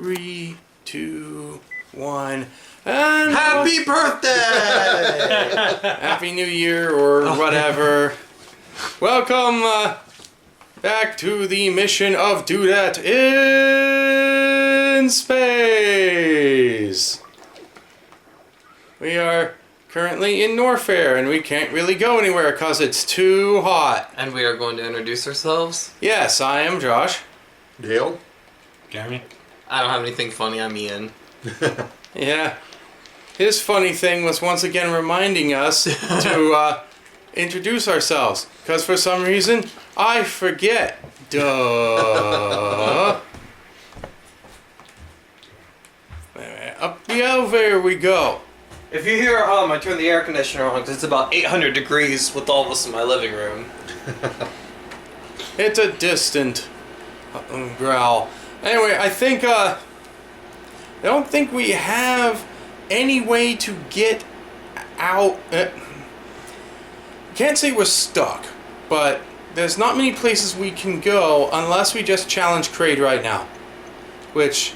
3, 2, 1. And Happy birthday! Happy New Year or whatever. Welcome back to the mission of Dudette in space. We are currently in Norfair and we can't really go anywhere because it's too hot. And we are going to introduce ourselves. Yes, I am Josh. Dale. Jeremy. I don't have anything funny, I'm Ian. Yeah. His funny thing was once again reminding us to introduce ourselves. Because for some reason, I forget. Duh. Up the elevator we go. If you hear a hum, I turn the air conditioner on because it's about 800 degrees with all of us in my living room. It's a distant growl. Anyway, I don't think we have any way to get out. Can't say we're stuck, but there's not many places we can go unless we just challenge Kraid right now, which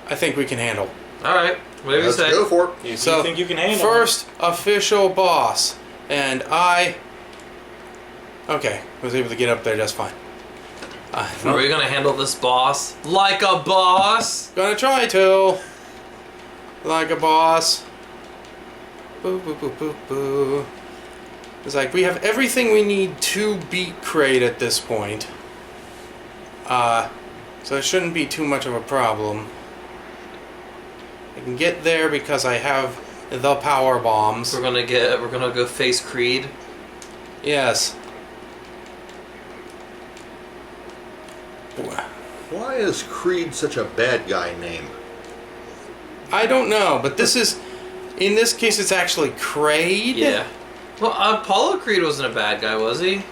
I think we can handle. Alright, whatever you say. Let's go for it. You So, think you can handle first official boss, and I was able to get up there just fine. Are we gonna handle this boss like a boss? Gonna try to. Like a boss. Boo, boo, boo, boo, boo. It's like we have everything we need to beat Kraid at this point. So it shouldn't be too much of a problem. I can get there because I have the power bombs. We're gonna go face Kraid. Yes. Why is Kraid such a bad guy name? I don't know, but this is, in this case, it's actually Kraid. Yeah. Well, Apollo Kraid wasn't a bad guy, was he?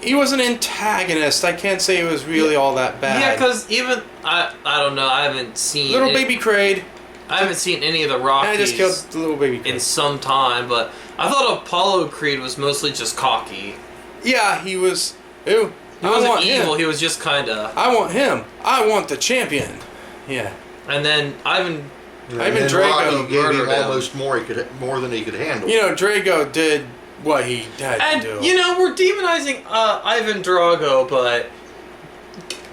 He was an antagonist. I can't say he was really all that bad. Yeah, because even I don't know. I haven't seen little baby Kraid. I haven't seen any of the Rockies I just killed the little baby Kraid. in some time, but I thought Apollo Kraid was mostly just cocky. Yeah, he was. Ew. He wasn't evil. He was just kind of. I want him. I want the champion. Yeah. And then Ivan Ivan And Drago Rocky gave him murdered him. almost more than he could handle. You know, Drago did what he had And, to do. you know, we're demonizing Ivan Drago, but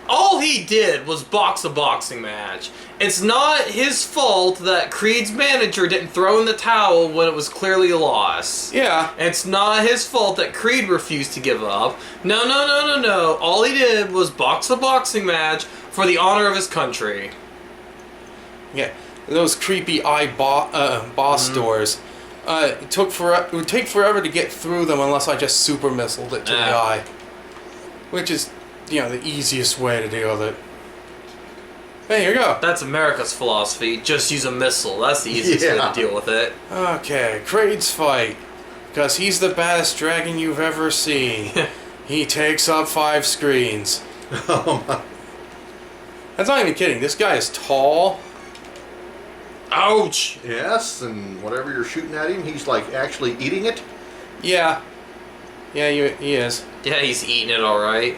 all he did was box a boxing match. It's not his fault that Kraid's manager didn't throw in the towel when it was clearly a loss. Yeah. It's not his fault that Kraid refused to give up. No. All he did was box a boxing match for the honor of his country. Yeah. Those creepy eye boss doors. It would take forever to get through them unless I just super missiled it to the eye. Which is, you know, the easiest way to deal with it. Hey, here you go. That's America's philosophy. Just use a missile. That's the easiest way to deal with it. Okay, Kraid's fight. Because he's the baddest dragon you've ever seen. He takes up 5 screens. Oh my. That's not even kidding. This guy is tall. Ouch! Yes, and whatever you're shooting at him, he's like actually eating it. Yeah. Yeah, he is. Yeah, he's eating it alright.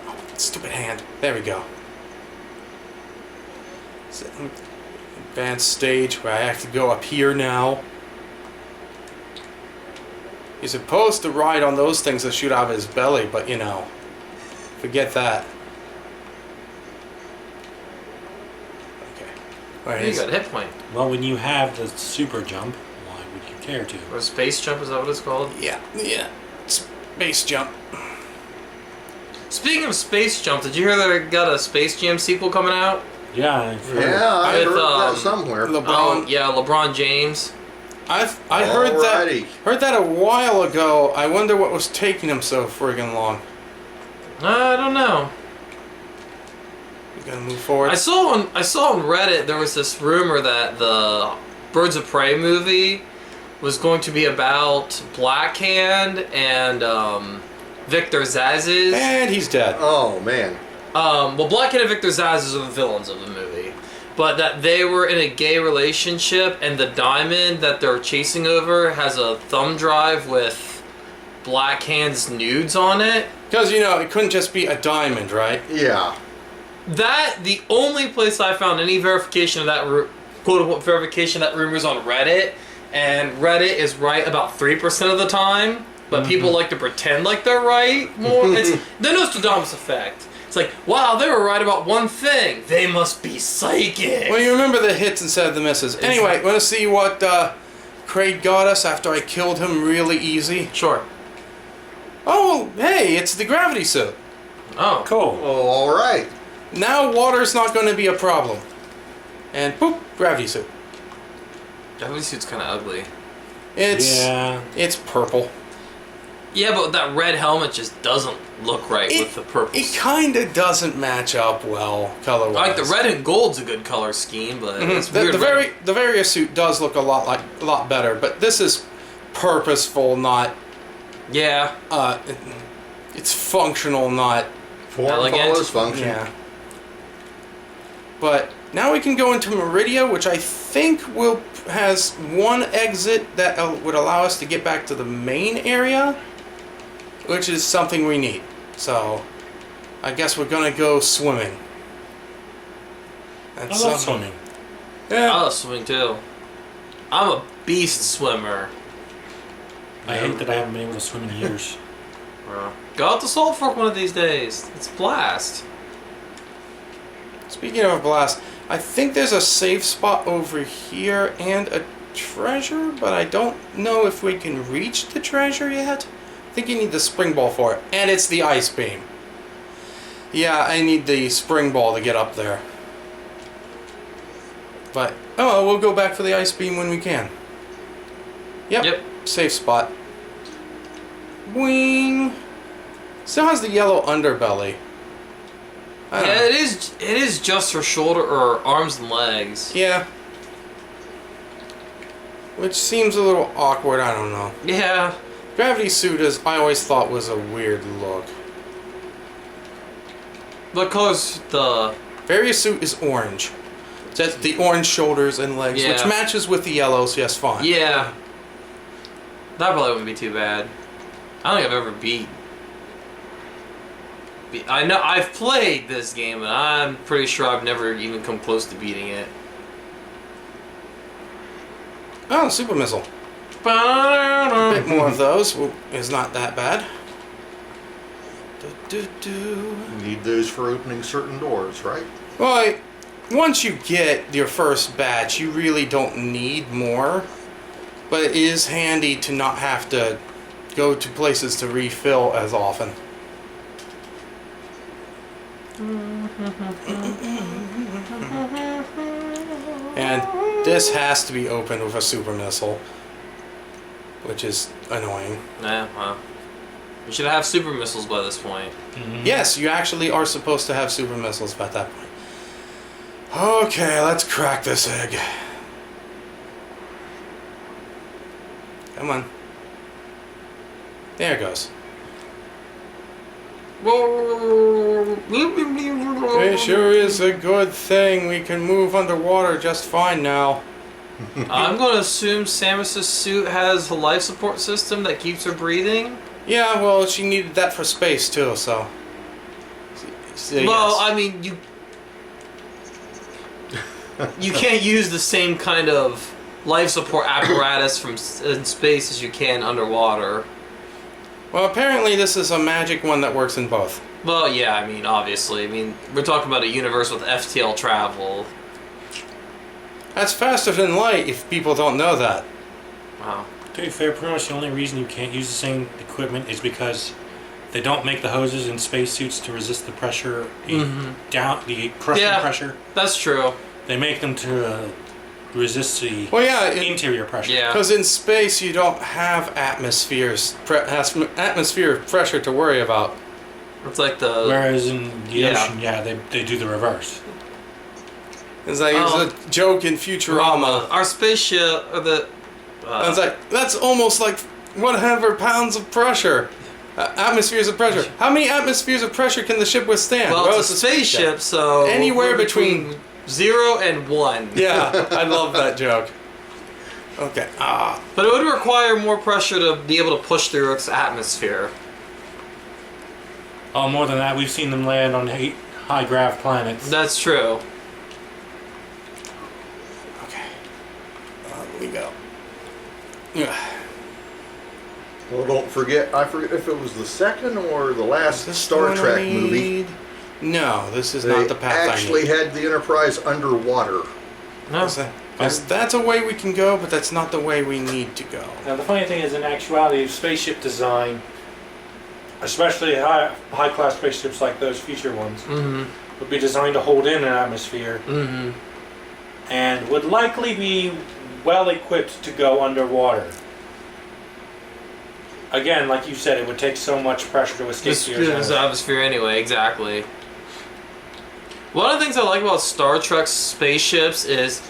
Oh, stupid hand. There we go. Advanced stage where I have to go up here now. You're supposed to ride on those things that shoot out of his belly, but you know, forget that. Okay. Where You is got a hit point. Well, when you have the super jump, why would you care to? Or space jump, is that what it's called? Yeah. Space jump. Speaking of space jump, did you hear they got a Space Jam sequel coming out? Yeah, I've heard. Yeah, I With, heard that somewhere. LeBron. Yeah, LeBron James. I heard Alrighty. that a while ago. I wonder what was taking him so friggin' long. I don't know. You gotta move forward. I saw on Reddit there was this rumor that the Birds of Prey movie was going to be about Black Hand and Victor Zsasz. And he's dead. Oh man. Well, Black Hand and Victor Zsasz are the villains of the movie. But that they were in a gay relationship, and the diamond that they're chasing over has a thumb drive with Black Hand's nudes on it. Because, you know, it couldn't just be a diamond, right? Yeah. The only place I found any verification of that, quote-unquote verification of that rumor is on Reddit, and Reddit is right about 3% of the time, but people like to pretend like they're right more. It's the Nostradamus effect. It's like, wow, they were right about one thing. They must be psychic. Well, you remember the hits instead of the misses. Anyway, want to see what Kraid got us after I killed him really easy? Sure. Oh, hey, it's the gravity suit. Oh. Cool. Oh, all right. Now water's not going to be a problem. And boop, gravity suit. Gravity suit's kind of ugly. It's purple. Yeah, but that red helmet just doesn't look right with the purple. It kind of doesn't match up well color-wise. Like the red and gold's a good color scheme, but it's weird. The Varia suit does look a lot better, but this is purposeful, not. Yeah. It's functional, not. Form Elegant. follows function. Yeah. But now we can go into Meridia, which I think has one exit that would allow us to get back to the main area, which is something we need. So, I guess we're gonna go swimming. I love swimming. Yeah. I love swimming too. I'm a beast swimmer. I hate that I haven't been able to swim in years. Go out to Salt Fork one of these days. It's a blast. Speaking of a blast, I think there's a safe spot over here and a treasure, but I don't know if we can reach the treasure yet. I think you need the spring ball for it, and it's the ice beam. Yeah, I need the spring ball to get up there. But, oh, we'll go back for the ice beam when we can. Yep. Safe spot. Boing. Still has the yellow underbelly. I don't know. It is just for shoulder or arms and legs. Yeah. Which seems a little awkward, I don't know. Yeah. Gravity suit I always thought was a weird look. Because the Varia suit is orange. That's the orange shoulders and legs, which Yeah. matches with the yellows, yes, fine. yeah. That probably wouldn't be too bad. I don't think I've ever I know I've played this game, and I'm pretty sure I've never even come close to beating it. Oh, super missile. A bit more of those is not that bad. You need those for opening certain doors, right? Well, once you get your first batch, you really don't need more. But it is handy to not have to go to places to refill as often. And this has to be opened with a super missile, which is annoying. Yeah, well. We should have super missiles by this point. Yes, you actually are supposed to have super missiles at that point. Okay, let's crack this egg. Come on. There it goes. It sure is a good thing we can move underwater just fine now. I'm going to assume Samus's suit has a life support system that keeps her breathing. Yeah, well, she needed that for space too, so. Well, yes. I mean, you can't use the same kind of life support apparatus in space as you can underwater. Well, apparently this is a magic one that works in both. Well, yeah, I mean, obviously. I mean, we're talking about a universe with FTL travel. That's faster than light if people don't know that. Wow. To be fair, pretty much the only reason you can't use the same equipment is because they don't make the hoses in spacesuits to resist the pressure, the crushing pressure. That's true. They make them to resist the interior pressure. Yeah. Because in space you don't have atmosphere pressure to worry about. It's like the... Whereas in the ocean, they do the reverse. It's like it's a joke in Futurama. Our spaceship, It's like, that's almost like 100 pounds of pressure. Atmospheres of pressure. How many atmospheres of pressure can the ship withstand? Well, it's a spaceship, so... Anywhere between 0 and 1. Yeah, I love that joke. Okay. But it would require more pressure to be able to push through Earth's atmosphere. Oh, more than that, we've seen them land on high grav planets. That's true. Okay. We go. Yeah. Well, don't forget, I forget if it was the second or the last Is this the Star one I Trek movie. need? No, this is They not the path actually I need. had the Enterprise underwater. No. Because that's a way we can go, but that's not the way we need to go. Now the funny thing is, in actuality, spaceship design, especially high-class spaceships like those future ones, would be designed to hold in an atmosphere, and would likely be well equipped to go underwater. Again, like you said, it would take so much pressure to escape This the is Earth's the atmosphere anyway, exactly. One of the things I like about Star Trek spaceships is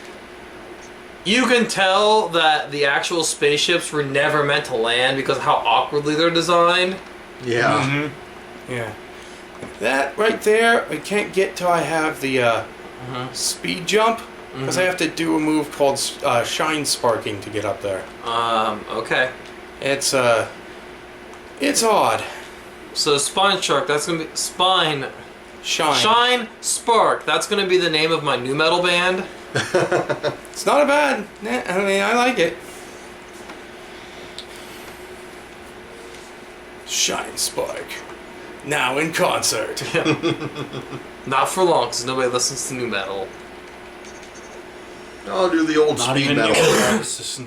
you can tell that the actual spaceships were never meant to land because of how awkwardly they're designed. Yeah. Yeah. That right there, I can't get till I have the speed jump, because I have to do a move called shine sparking to get up there. Okay. It's odd. So Spine Shark, that's gonna be Spine Shine. Shine Spark. That's gonna be the name of my new metal band. It's not a bad. I mean, I like it. Shine Spark. Now in concert. Not for long, because nobody listens to new metal. I'll do the old Not speed even metal.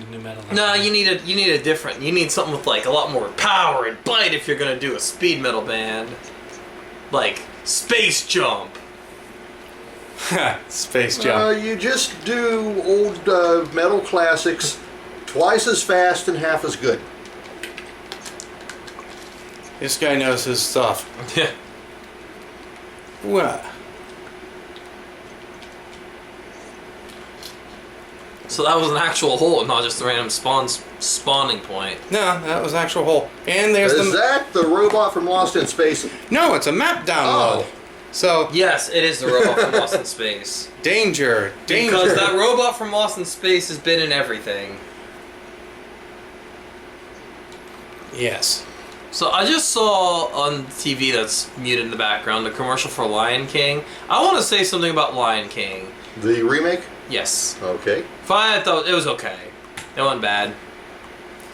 new metal. No, you need a different. You need something with like a lot more power and bite if you're gonna do a speed metal band, like Space Jump. Space Jump. You just do old metal classics twice as fast and half as good. This guy knows his stuff. Yeah. What? So that was an actual hole, not just a random spawning point. No, that was an actual hole. And there's Is the. that the robot from Lost in Space? No, it's a map download. Oh. So Yes, it is the robot from Lost in Space. danger. Because that robot from Lost in Space has been in everything. Yes. So I just saw on TV that's muted in the background a commercial for Lion King. I want to say something about Lion King. The remake? Yes. Okay. I thought it was okay. It wasn't bad.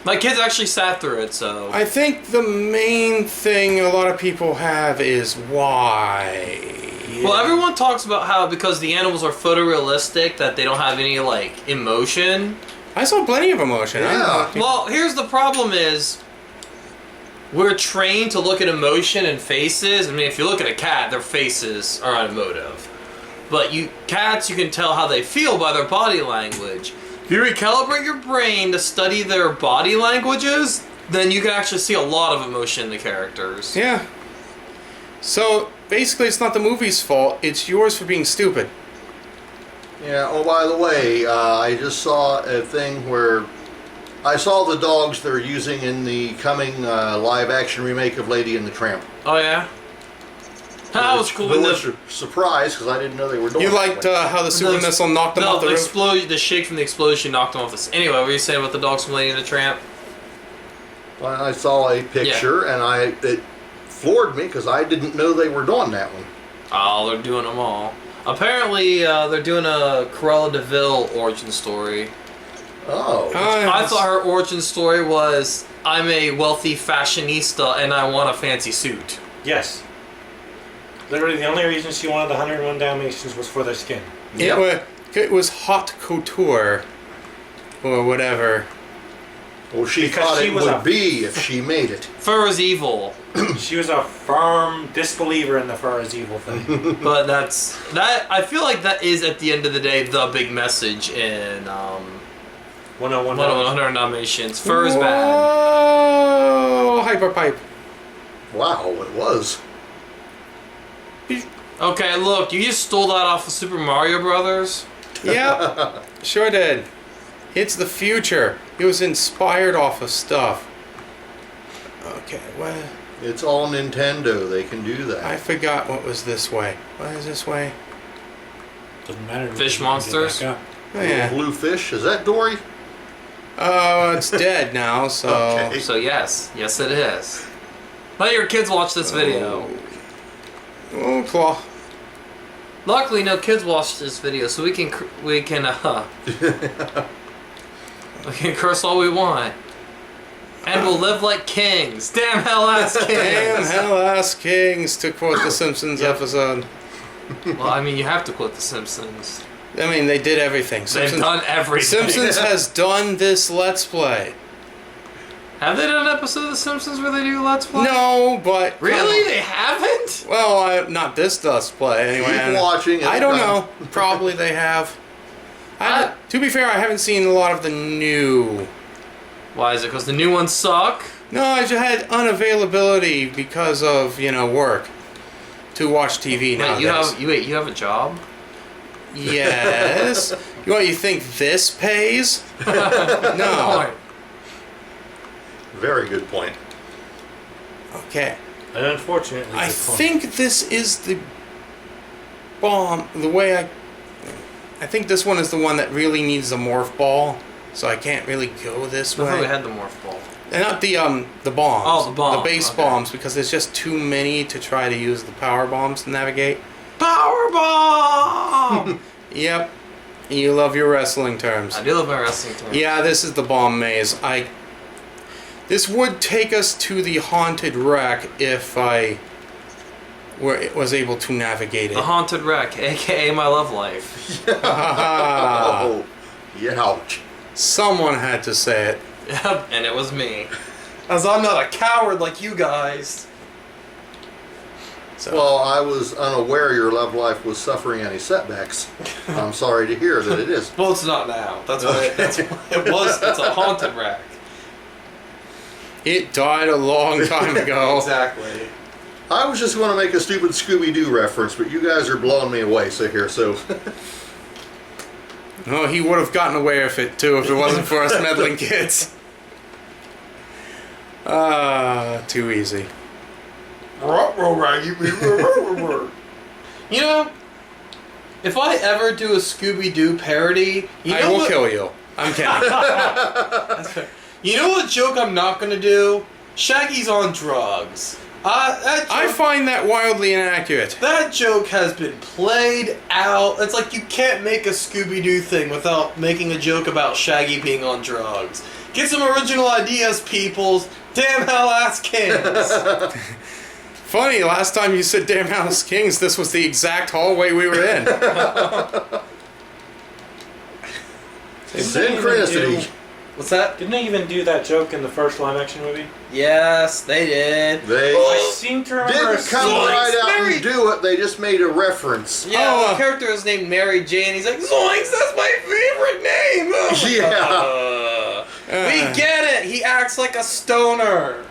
My kids actually sat through it, so... I think the main thing a lot of people have is why. Well, everyone talks about how because the animals are photorealistic that they don't have any, like, emotion. I saw plenty of emotion. Yeah. Well, here's the problem is... We're trained to look at emotion and faces. I mean, if you look at a cat, their faces are unemotive. But cats, you can tell how they feel by their body language. If you recalibrate your brain to study their body languages, then you can actually see a lot of emotion in the characters. Yeah. So basically, it's not the movie's fault. It's yours for being stupid. Yeah, oh, by the way, I just saw a thing where I saw the dogs they're using in the coming live-action remake of Lady and the Tramp. Oh, yeah? That was cool. I was surprised because I didn't know they were doing You liked how the super missile knocked them off the roof? The shake from the explosion knocked them off the... Anyway, what were you saying about the dogs from Lady and the Tramp? Well, I saw a picture and it floored me because I didn't know they were doing that one. Oh, they're doing them all. Apparently, they're doing a Cruella de Vil origin story. Oh. I thought her origin story was, I'm a wealthy fashionista and I want a fancy suit. Yes. Literally, the only reason she wanted the 101 Dalmatians was for their skin. It was haute couture, or whatever. Well, she Because thought she it was would a- be if she made it. Fur is evil. She was a firm disbeliever in the fur is evil thing. But I feel like that is, at the end of the day, the big message in 101 100 Dalmatians. Fur is bad. Whoa! Hyperpipe. Wow, it was. Okay, look, you just stole that off of Super Mario Brothers. Yep. Sure did. It's the future. It was inspired off of stuff. Okay, what? It's all Nintendo. They can do that. I forgot what was this way. What is this way? Doesn't matter. Fish monsters? Oh, Little yeah. blue fish. Is that Dory? Oh, it's dead now, so... Okay. So yes it is. Let your kids watch this video. Oh, claw. Luckily, no kids watch this video, so we can we can curse all we want, and we'll live like kings. Damn hell-ass kings. Damn hell-ass kings, to quote the Simpsons episode. Well, I mean, you have to quote the Simpsons. I mean, they did everything. They've done everything. Simpsons has done this Let's Play. Have they done an episode of the Simpsons where they do Let's Play? No, but Really? They haven't? well, not this Let's Play anyway. Keep watching. I don't know. Probably they have. To be fair, I haven't seen a lot of the new. Why is it? Because the new ones suck? No, I just had unavailability because of work to watch TV nowadays. You have a job? Yes. You think this pays? No. Very good point. Okay. And unfortunately, I think this is the bomb. I think this one is the one that really needs a morph ball, so I can't really go this I way. thought we had the morph ball. And not the bombs. Oh, the bomb. The base Okay. bombs, because there's just too many to try to use the power bombs to navigate. Power bomb! Yep. You love your wrestling terms. I do love my wrestling terms. Yeah, this is the bomb maze. This would take us to the haunted wreck if I was able to navigate it. The haunted wreck, aka my love life. Oh, ouch. Someone had to say it. Yep, and it was me. As I'm not a coward like you guys. So. Well, I was unaware your love life was suffering any setbacks. I'm sorry to hear that it is. Well, it's not now. That's what it was. It's a haunted wreck. It died a long time ago. Exactly. I was just going to make a stupid Scooby-Doo reference, but you guys are blowing me away, so here, so... Oh, he would have gotten away with it too if it wasn't for us meddling kids. Too easy. You know, if I ever do a Scooby-Doo parody, I will kill you. I'm kidding. That's fair. You know what joke I'm not gonna do? Shaggy's on drugs. I find that wildly inaccurate. That joke has been played out. It's like you can't make a Scooby-Doo thing without making a joke about Shaggy being on drugs. Get some original ideas, peoples. Damn hell-ass kings. Funny, last time you said Damn House Kings, this was the exact hallway we were in. Synchronicity. What's that? Didn't they even do that joke in the first live-action movie? Yes, they did. They I seem to remember. didn't come right out and do it, they just made a reference. Yeah, the character is named Mary Jane. He's like, Zoinks, that's my favorite name! We get it! He acts like a stoner.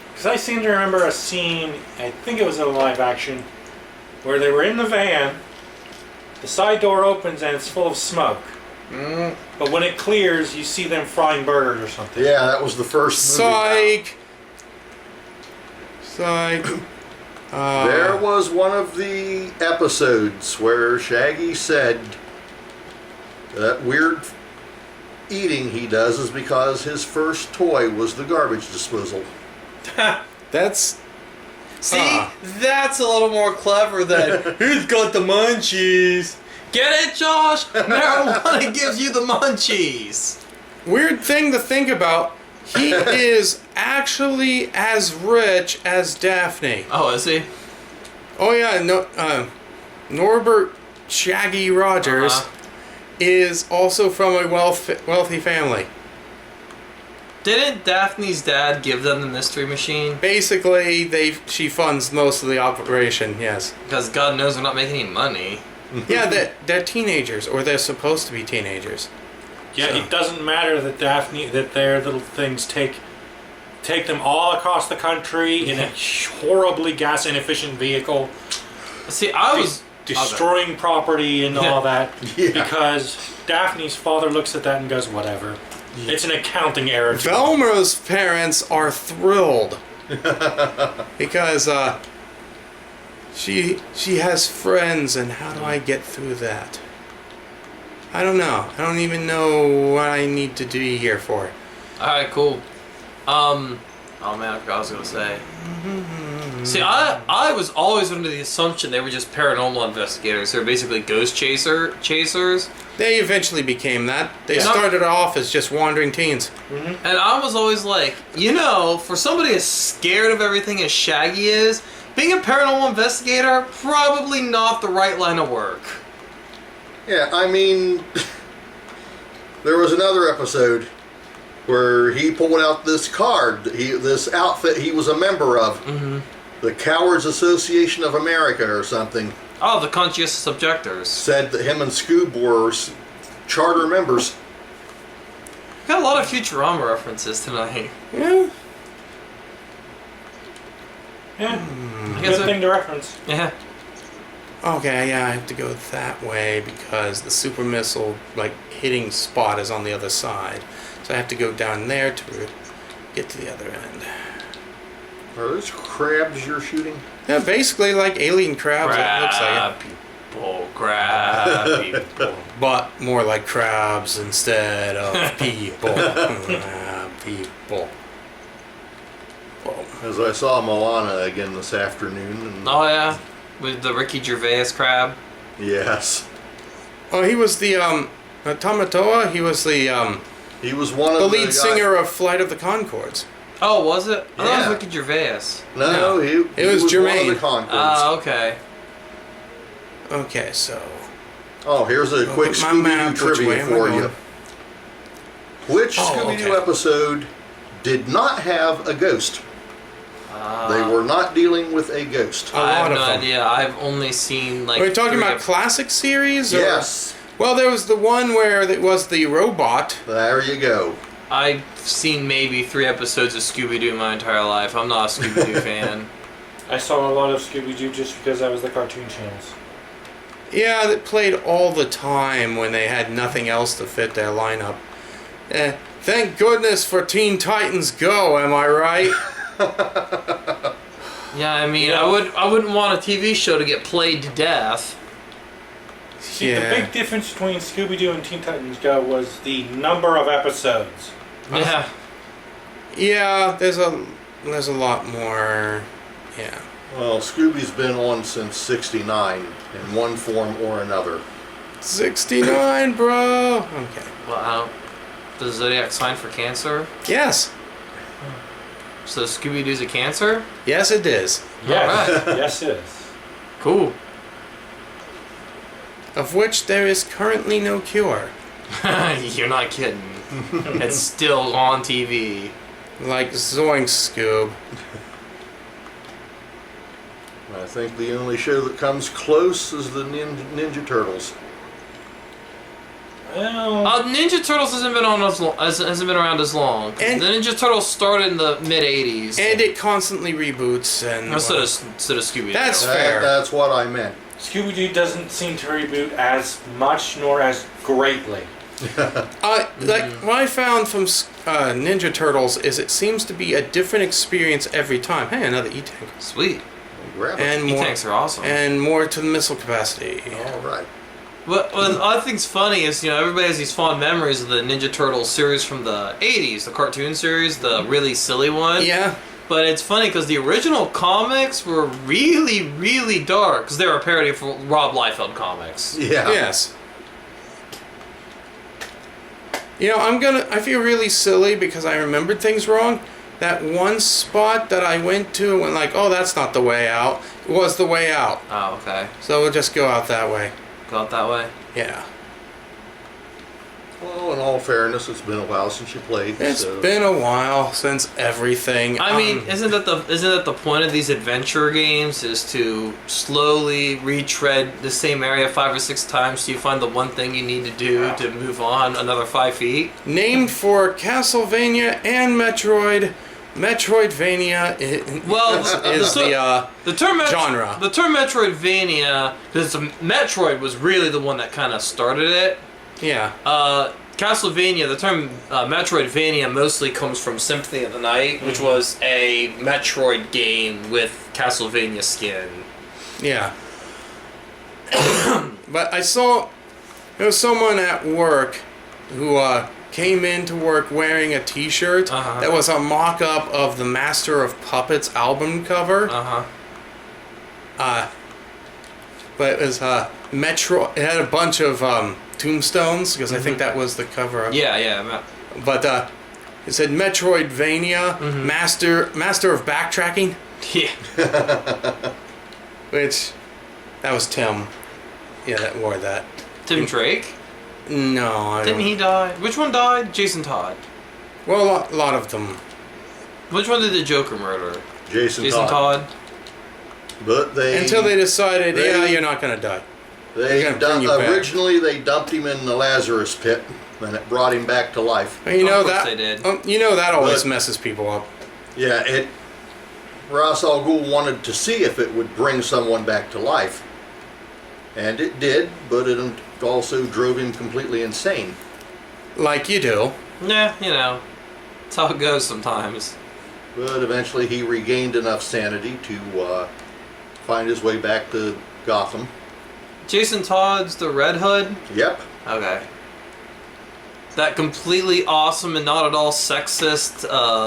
Because I seem to remember a scene, I think it was in a live action, where they were in the van, the side door opens and it's full of smoke. But when it clears, you see them frying burgers or something. Yeah, that was the first movie. Psych. There was one of the episodes where Shaggy said that weird eating he does is because his first toy was the garbage disposal. That's... See, that's a little more clever than, he's got the munchies. Get it, Josh? Marijuana gives you the munchies. Weird thing to think about. He is actually as rich as Daphne. Oh, is he? Oh yeah, no. Norbert Shaggy Rogers is also from a wealthy family. Didn't Daphne's dad give them the mystery machine? Basically, she funds most of the operation. Yes. Because God knows we're not making any money. Yeah, they're teenagers, or they're supposed to be teenagers. Yeah, So. it doesn't matter that that their little things take them all across the country in a horribly gas inefficient vehicle. See, I was destroying property and all that Yeah. because Daphne's father looks at that and goes, whatever. It's an accounting error. Velma's parents are thrilled because she has friends, and how do I get through that? I don't know. I don't even know what I need to be here for. Alright, cool. Oh man, I forgot what I was gonna say. See, I was always under the assumption they were just paranormal investigators. They're basically ghost chasers. They eventually became that. They Yeah. started off as just wandering teens. And I was always like, for somebody as scared of everything as Shaggy is, being a paranormal investigator, probably not the right line of work. Yeah, I mean, there was another episode where he pulled out this card, this outfit he was a member of, the Cowards Association of America or something. Oh, the conscientious objectors. Said that him and Scoob were charter members. Got a lot of Futurama references tonight. Yeah. Yeah. I guess Good thing to reference. Yeah. Okay, yeah, I have to go that way because the super missile, hitting spot is on the other side. So I have to go down there to get to the other end. Are those crabs you're shooting? Yeah, basically like alien crabs, it looks like it. Grab people. But more like crabs instead of people. People. Whoa. As I saw Moana again this afternoon. And Oh yeah, with the Ricky Gervais crab. yes. Oh, he was the, Tamatoa, he was the He was one of the the lead singer of Flight of the Conchords. Oh, was it? I thought it Yeah. was Ricky Gervais. No, he was one Jermaine. of the Concords. Okay. Okay, so... Oh, here's a quick Look at my map, Scooby-Doo which way trivia am I for going? you. Which Oh, Scooby-Doo okay. episode did not have a ghost? They were not dealing with a ghost. A I have lot no of them. idea. I've only seen Are we talking 3 about classic series? Or? Yes. Well, there was the one where it was the robot. There you go. I've seen maybe 3 episodes of Scooby-Doo my entire life. I'm not a Scooby-Doo fan. I saw a lot of Scooby-Doo just because that was the cartoon channels. Yeah, that played all the time when they had nothing else to fit their lineup. Thank goodness for Teen Titans Go, am I right? Yeah, I mean, Yeah. I wouldn't want a TV show to get played to death. See, Yeah. the big difference between Scooby-Doo and Teen Titans Go was the number of episodes. Yeah. Yeah, there's a lot more. Yeah. Well, Scooby's been on since '69 in one form or another. 69, bro. Okay. Well, does Zodiac sign for cancer? Yes. So Scooby-Doo's a cancer? Yes, it is. Yes, Alright. yes it is. Cool. Of which there is currently no cure. You're not kidding. It's still on TV. Like Zoinks, Scoob. I think the only show that comes close is the Ninja Turtles. Well, Ninja Turtles hasn't been on hasn't been around as long. And- The Ninja Turtles started in the mid '80s. And it constantly reboots and... So does Scooby-Doo. That's fair. That's what I meant. Scooby-Doo doesn't seem to reboot as much nor as greatly. What I found from Ninja Turtles is it seems to be a different experience every time. Hey, another E-Tank. Sweet. Grab it. And more, E-Tanks are awesome. and more to the missile capacity. All right. What I think's funny is, everybody has these fond memories of the Ninja Turtles series from the 80s, the cartoon series, the really silly one. Yeah. But it's funny because the original comics were really, really dark because they were a parody of Rob Liefeld comics. Yeah. Yes. I feel really silly because I remembered things wrong. That one spot that I went to and went like, oh, that's not the way out, was the way out. Oh, okay. So we'll just go out that way. Go out that way. Yeah. Well, in all fairness, it's been a while since you played. It's so. been a while since everything. I mean, isn't that the point of these adventure games is to slowly retread the same area 5 or 6 times till you find the one thing you need to do to move on another 5 feet? Named for Castlevania and Metroid. Metroidvania is The term genre. The term Metroidvania, because Metroid was really the one that kind of started it. Yeah. Castlevania, the term Metroidvania mostly comes from Symphony of the Night, which was a Metroid game with Castlevania skin. Yeah. But I saw there was someone at work who came into work wearing a t-shirt that was a mock-up of the Master of Puppets album cover. But it was Metro. It had a bunch of tombstones because I think that was the cover. Of, Yeah. But it said Metroidvania, Master of Backtracking, Yeah. which that was Tim. Yeah, that wore that. Tim Drake? No, I Didn't don't. he die? Which one died? Jason Todd. Well, a lot of them. Which one did the Joker murder? Jason Todd. Todd. But they Until they decided, yeah, you're not gonna die. they They're gonna bring you back. originally they dumped him in the Lazarus pit, and it brought him back to life. And you know Of course that. they did. You know that always But- messes people up. Yeah, Ra's al Ghul wanted to see if it would bring someone back to life, and it did. But it also drove him completely insane. Like you do. Yeah, you know. That's how it goes sometimes. But eventually he regained enough sanity to find his way back to Gotham. Jason Todd's the Red Hood? Yep. Okay. That completely awesome and not at all sexist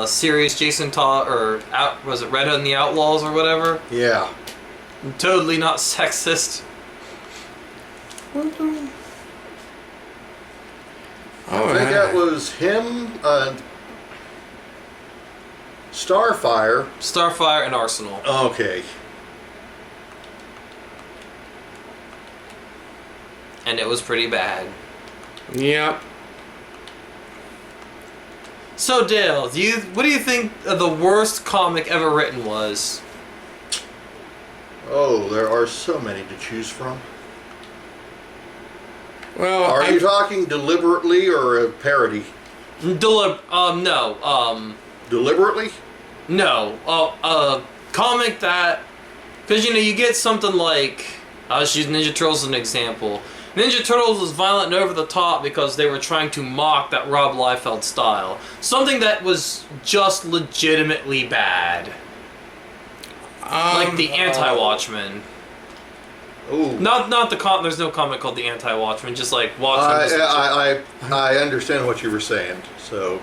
series Jason Todd, or was it Red Hood and the Outlaws or whatever? Yeah. Totally not sexist. I think that was him, Starfire. Starfire and Arsenal. Okay. And it was pretty bad. Yep. So Dale, what do you think the worst comic ever written was? Oh, there are so many to choose from. Well, Are you talking deliberately or a parody? No. Deliberately? No. Comic that, because you get something like, I'll just use Ninja Turtles as an example. Ninja Turtles was violent and over the top because they were trying to mock that Rob Liefeld style. Something that was just legitimately bad. Like the Anti-Watchmen. Oh. Not the there's no comic called the Anti-Watchmen, just like Watchmen. I understand what you were saying. So,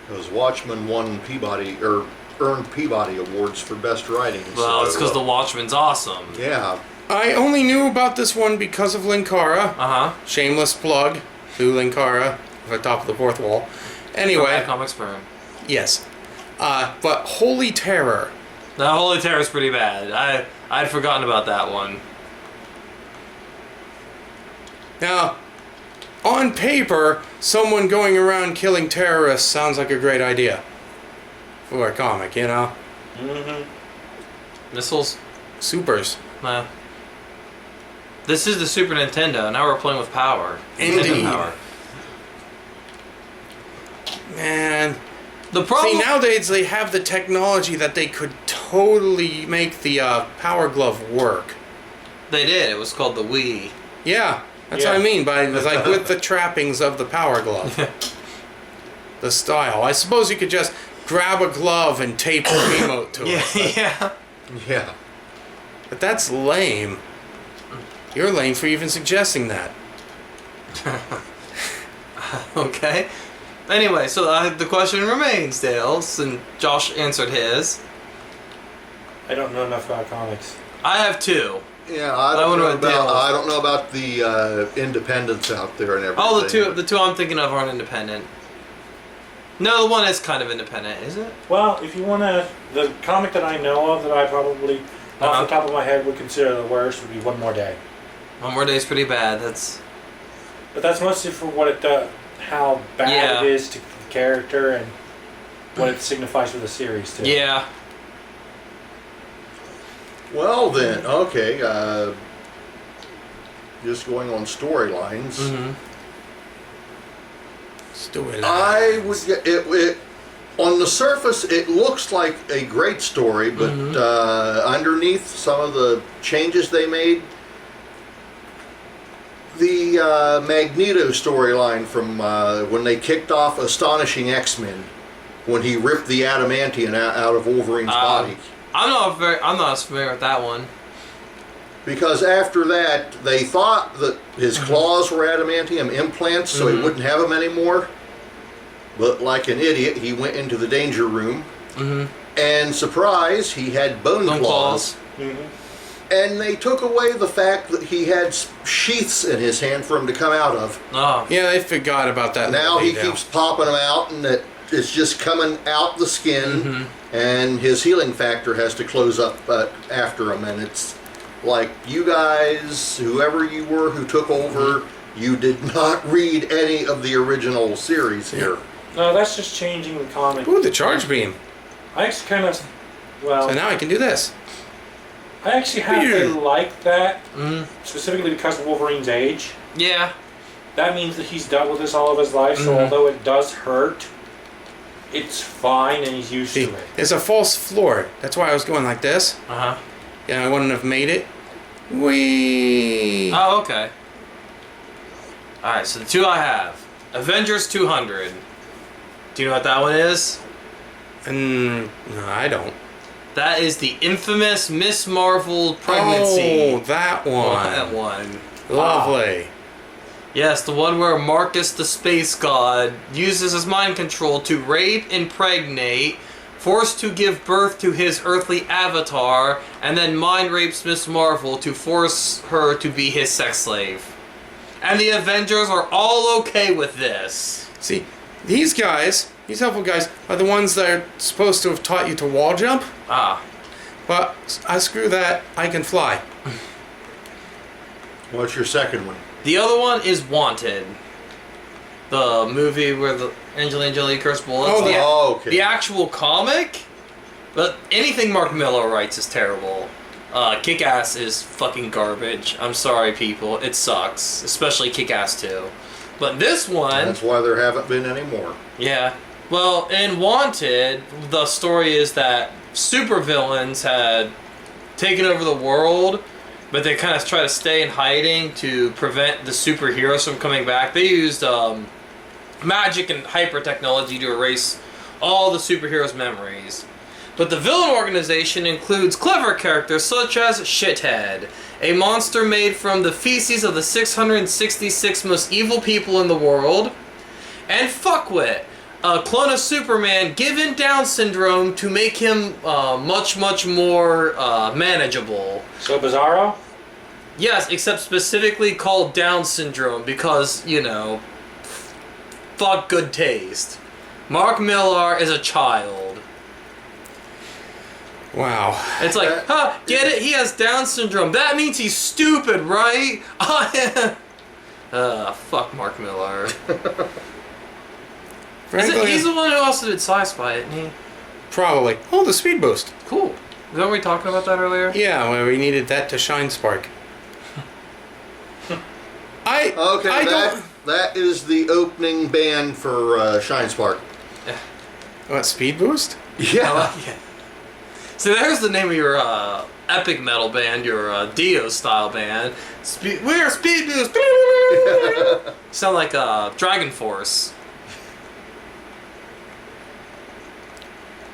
because Watchmen won Peabody, or earned Peabody Awards for Best Writing. Well, so, it's because the Watchmen's awesome. Yeah. I only knew about this one because of Linkara. Uh-huh. Shameless plug to Linkara, at the top of the fourth wall. Anyway, Comics Burn. yes. But Holy Terror. The Holy Terror is pretty bad. I'd forgotten about that one. Now, on paper, someone going around killing terrorists sounds like a great idea for a comic, you know? Missiles? Supers. Nah. This is the Super Nintendo. Now we're playing with power. Indeed. Nintendo power. Man. The problem. See, nowadays they have the technology that they could totally make the Power Glove work. They did. It was called the Wii. Yeah, that's what I mean by like with the trappings of the Power Glove. The style. I suppose you could just grab a glove and tape a remote to it. Yeah. Yeah. But that's lame. You're lame for even suggesting that. Okay. Anyway, so the question remains, Dale, and Josh answered his. I don't know enough about comics. I have two. Yeah, I don't know I don't know about the independents out there and everything. Oh, the two I'm thinking of aren't independent. No, the one is kind of independent, is it? Well, if you want to, the comic that I know of that I probably, off the top of my head, would consider the worst would be One More Day. One More Day is pretty bad. But that's mostly for what it does, how bad it is to the character and what it signifies for the series, too. Yeah. Well then, okay. Just going on storylines. Storyline. I would get it. On the surface, it looks like a great story, but underneath some of the changes they made, the Magneto storyline from when they kicked off Astonishing X-Men, when he ripped the adamantium out of Wolverine's body. I'm not as familiar with that one. Because after that, they thought that his claws were adamantium implants, so he wouldn't have them anymore. But like an idiot, he went into the danger room, and surprise, he had bone claws. And they took away the fact that he had sheaths in his hand for him to come out of. Oh. Yeah, I forgot about that. Now he detail. keeps popping them out, and it's just coming out the skin, and his healing factor has to close up after him. And it's like, you guys, whoever you were who took over, you did not read any of the original series here. No, that's just changing the comic. Ooh, the charge beam. I actually kind of, well, So now I can do this. I actually happen to Weird. like that, specifically because of Wolverine's age. Yeah. That means that he's dealt with this all of his life, so although it does hurt, it's fine and he's used See, to it. it's a false floor. That's why I was going like this. Uh-huh. Yeah, I wouldn't have made it. Whee! Oh, okay. Alright, so the two I have. Avengers 200. Do you know what that one is? No, I don't. That is the infamous Miss Marvel pregnancy. Oh, that one. That one. Lovely. Yes, the one where Marcus the Space God uses his mind control to rape, impregnate, forced to give birth to his earthly avatar, and then mind rapes Miss Marvel to force her to be his sex slave. And the Avengers are all okay with this. See, these guys, these helpful guys, are the ones that are supposed to have taught you to wall jump. Ah. But I screw that. I can fly. What's your second one? The other one is Wanted. The movie where the Angelina Jolie cursed bullets. Okay. The actual comic? But anything Mark Millar writes is terrible. Kick-Ass is fucking garbage. I'm sorry, people. It sucks. Especially Kick-Ass 2. But this one... That's why there haven't been any more. Yeah. Well, in Wanted, the story is that supervillains had taken over the world, but they kind of try to stay in hiding to prevent the superheroes from coming back. They used magic and hyper technology to erase all the superheroes' memories. But the villain organization includes clever characters such as Shithead, a monster made from the feces of the 666 most evil people in the world, and Fuckwit, a clone of Superman given Down syndrome to make him much more manageable. So Bizarro? Yes, except specifically called Down syndrome because, you know, fuck good taste. Mark Millar is a child. Wow. It's like, huh, get it? He has Down syndrome. That means he's stupid, right? Fuck Mark Millar. Frankly, He's the one who also did Sci-Spy, isn't he? probably. Oh, the speed boost. Cool. Weren't we talking about that earlier? Yeah, well, we needed that to shine spark. That is the opening band for Shine Spark. What, speed boost? Yeah. I like it. So there's the name of your epic metal band, your Dio style band. We're Speed Boost. Sound like Dragon Force.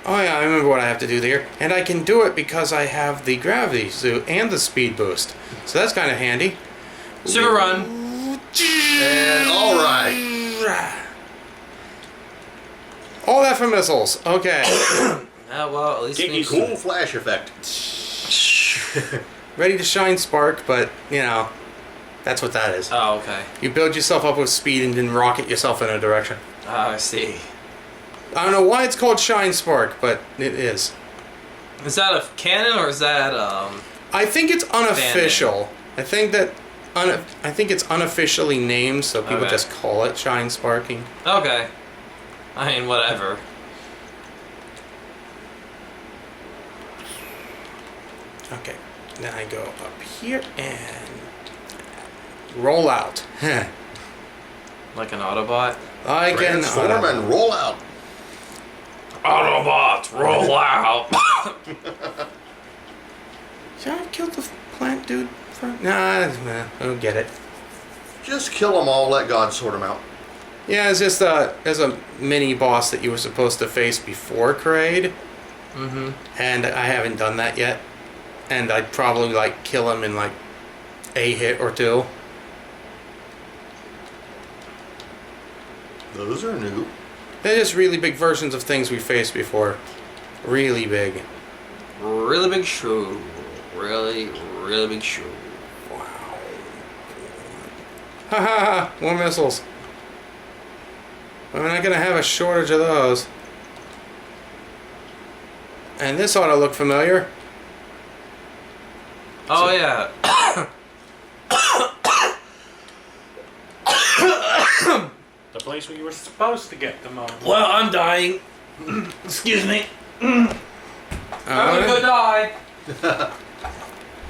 Oh yeah, I remember what I have to do there. And I can do it because I have the gravity suit and the speed boost. So that's kind of handy. Super Run. And all right. All that for missiles. Okay. Well, at least we Cool flash effect. Ready to shine spark, but, you know, that's what that is. Oh, okay. You build yourself up with speed and then rocket yourself in a direction. Oh, I see. I don't know why it's called shine spark, but it is. Is that a canon or is that I think it's unofficial. I think it's unofficially named, so people Okay. just call it shine sparking. Okay. I mean, whatever. Okay, now I go up here and roll out. Like an Autobot? I can Transform and roll out. Autobots, roll out! Should I kill the plant dude? Nah, I'll get it. Just kill them all, let God sort them out. Yeah, it's just there's a mini boss that you were supposed to face before Kraid. And I haven't done that yet. And I'd probably like kill him in like a hit or two. Those are new. They're just really big versions of things we faced before. Really big. Really big show. really, really big shoe. Wow. Ha ha ha! More missiles. We're not gonna have a shortage of those. And this ought to look familiar. Oh yeah. The place where you were supposed to get them on. Well, I'm dying. Excuse me. I'm gonna go die.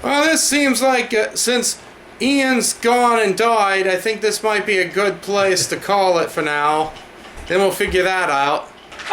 Well, this seems like since Ian's gone and died, I think this might be a good place to call it for now. Then we'll figure that out.